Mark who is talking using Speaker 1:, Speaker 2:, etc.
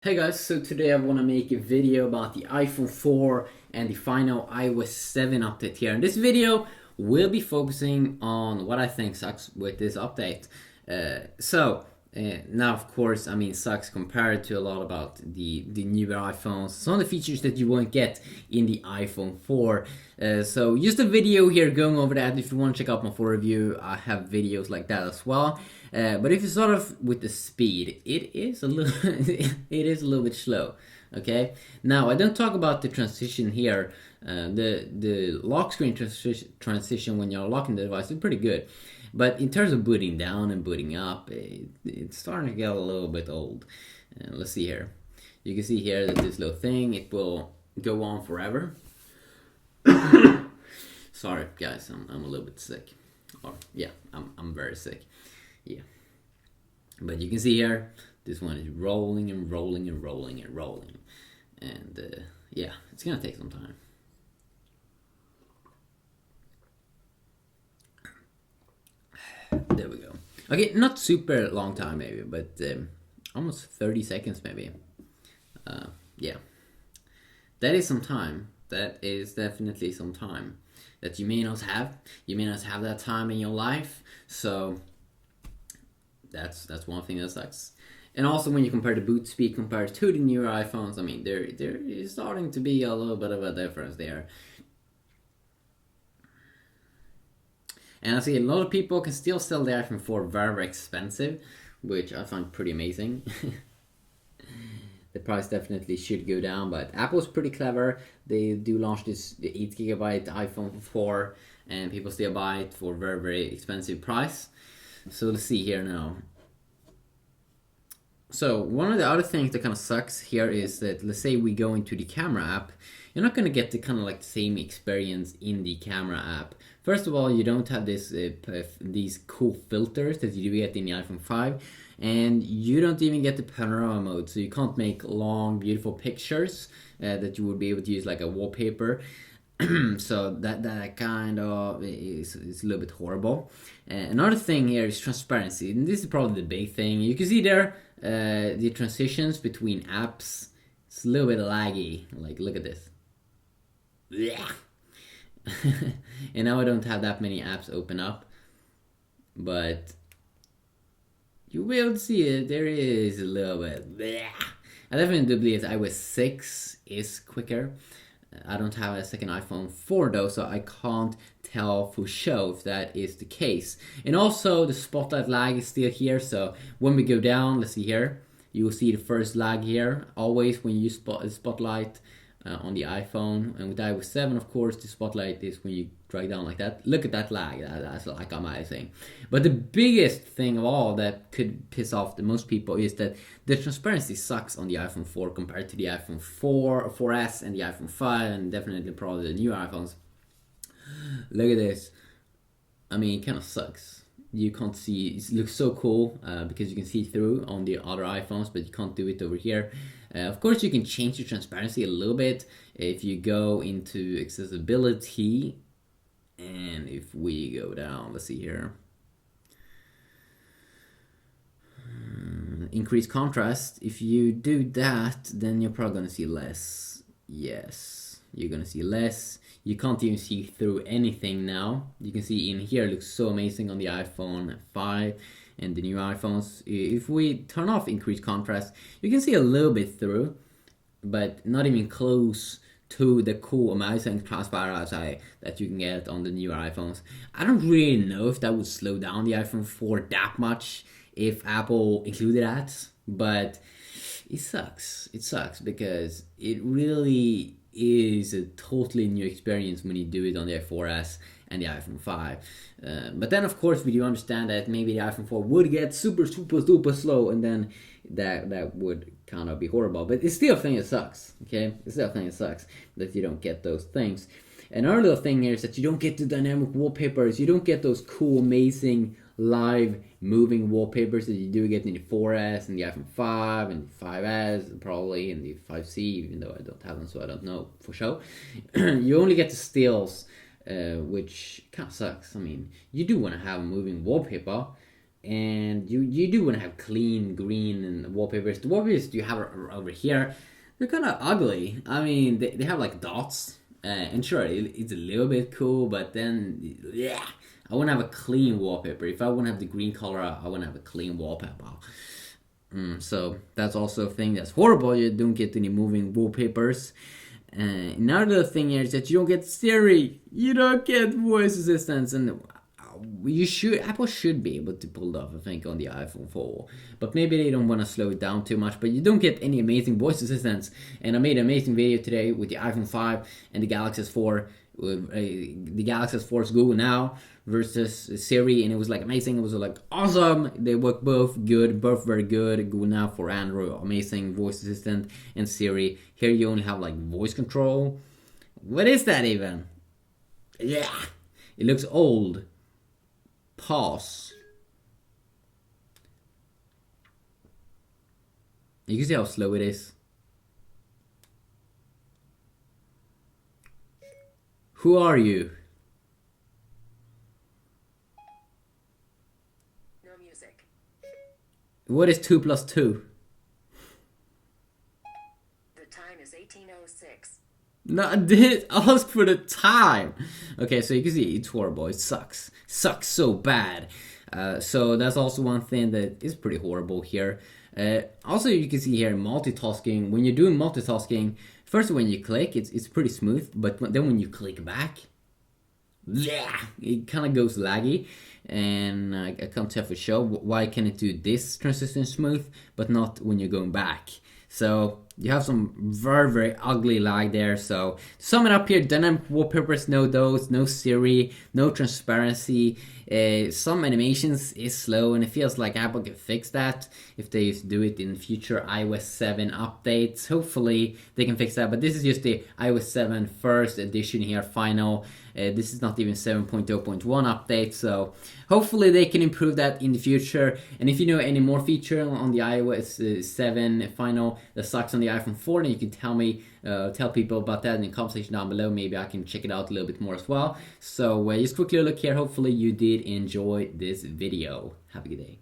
Speaker 1: Hey guys, so today I want to make a video about the iPhone 4 and the final iOS 7 update here. In this video, we'll be focusing on what I think sucks with this update. Now of course, sucks compared to a lot about the newer iPhones, some of the features that you won't get in the iPhone 4. So just a video here going over that. If you want to check out my 4 review, I have videos like that as well. But if you start off with the speed, it is a little it is a little bit slow. Okay, now I don't talk about the transition here. The lock screen transition when you're locking the device is pretty good, but in terms of booting down and booting up, it's starting to get a little bit old. Let's see here. You can see here that this little thing, it will go on forever. Sorry guys, I'm a little bit sick. Or yeah, I'm very sick. Yeah, but you can see here, this one is rolling and rolling and rolling and rolling, and yeah, it's gonna take some time. There we go. Okay, not super long time maybe, but almost 30 seconds maybe. Yeah, that is some time. That is definitely some time that you may not have. You may not have that time in your life, so that's one thing that sucks. And also when you compare the boot speed compared to the newer iPhones, I mean, there is starting to be a little bit of a difference there. And I see a lot of people can still sell the iPhone 4 very, very expensive, which I find pretty amazing. The price definitely should go down, but Apple's pretty clever. They do launch this 8GB iPhone 4, and people still buy it for a very, very expensive price. So let's see here now. So one of the other things that kind of sucks here is that, let's say we go into the camera app, you're not going to get the kind of like same experience in the camera app. First of all, you don't have this these cool filters that you do get in the iPhone 5, and you don't even get the panorama mode, so you can't make long, beautiful pictures that you would be able to use like a wallpaper. So that kind of is a little bit horrible. Another thing here is transparency, and this is probably the big thing. You can see there the transitions between apps. It's a little bit laggy. Like, look at this. And now I don't have that many apps open up, but you will see it. There is a little bit. I definitely do believe iOS 6 is quicker. I don't have a second iPhone 4 though, so I can't tell for sure if that is the case. And also the spotlight lag is still here, so when we go down, let's see here, you will see the first lag here. Always when you use spotlight on the iPhone, and with iOS 7 of course the spotlight is when you drag down like that. Look at that lag, that's like amazing. But the biggest thing of all that could piss off the most people is that the transparency sucks on the iPhone 4 compared to the iPhone 4, 4S and the iPhone 5, and definitely probably the newer iPhones. Look at this. I mean, it kind of sucks. You can't see, it looks so cool because you can see through on the other iPhones, but you can't do it over here. Of course, you can change the transparency a little bit if you go into accessibility, and if we go down, let's see here, increase contrast. If you do that, then you're probably gonna see less. Yes, you're gonna see less. You can't even see through anything now. You can see in here, it looks so amazing on the iPhone 5 and the new iPhones. If we turn off increased contrast, you can see a little bit through, but not even close to the cool amazing transparency that you can get on the newer iPhones. I don't really know if that would slow down the iPhone 4 that much if Apple included that, but it sucks. It sucks because it really is a totally new experience when you do it on the 4S and the iPhone 5. But then of course we do understand that maybe the iPhone 4 would get super slow, and then that would kind of be horrible. But it's still a thing that sucks, okay? It's still a thing that sucks that you don't get those things. Another little thing here is that you don't get the dynamic wallpapers. You don't get those cool, amazing, live, moving wallpapers that you do get in the 4S and the iPhone 5 and the 5S, and probably in the 5C, even though I don't have them, so I don't know for sure. You only get the stills, which kind of sucks. I mean, you do want to have a moving wallpaper, and you do want to have clean green and wallpapers. The wallpapers you have over here, they're kind of ugly. I mean, they have like dots, and sure, it's a little bit cool, but then, yeah, I want to have a clean wallpaper. If I want to have the green color, I want to have a clean wallpaper. So that's also a thing that's horrible. You don't get any moving wallpapers. Another thing here is that you don't get Siri, you don't get voice assistants, and Apple should be able to pull it off, I think, on the iPhone 4, but maybe they don't want to slow it down too much. But you don't get any amazing voice assistants, and I made an amazing video today with the iPhone 5 and the Galaxy S4, the Galaxy S4's Google Now versus Siri, and it was like amazing. It was like awesome. They work both good, both very good. Google Now for Android, amazing voice assistant, and Siri. Here you only have like voice control. What is that even? Yeah, it looks old. Pause. You can see how slow it is. Who are you?
Speaker 2: No music.
Speaker 1: What is 2 plus 2?
Speaker 2: The time is 18:06.
Speaker 1: No, I didn't ask for the time. Okay, so you can see it's horrible. It sucks. Sucks so bad. So that's also one thing that is pretty horrible here. Also, you can see here multitasking. When you're doing multitasking, first when you click, it's pretty smooth. But then when you click back, yeah, it kind of goes laggy. And I can't tell for sure why can it do this transition smooth, but not when you're going back. So you have some very, very ugly lag there. So to sum it up here, dynamic wallpapers, no those, no Siri, no transparency. Some animations is slow, and it feels like Apple can fix that if they do it in future iOS 7 updates. Hopefully they can fix that, but this is just the iOS 7 first edition here, final. This is not even 7.0.1 update, so hopefully they can improve that in the future. And if you know any more feature on the iOS 7 final that sucks on the iPhone 4, then you can tell me, tell people about that in the comment section down below. Maybe I can check it out a little bit more as well. So just quickly look here. Hopefully you did enjoy this video. Have a good day.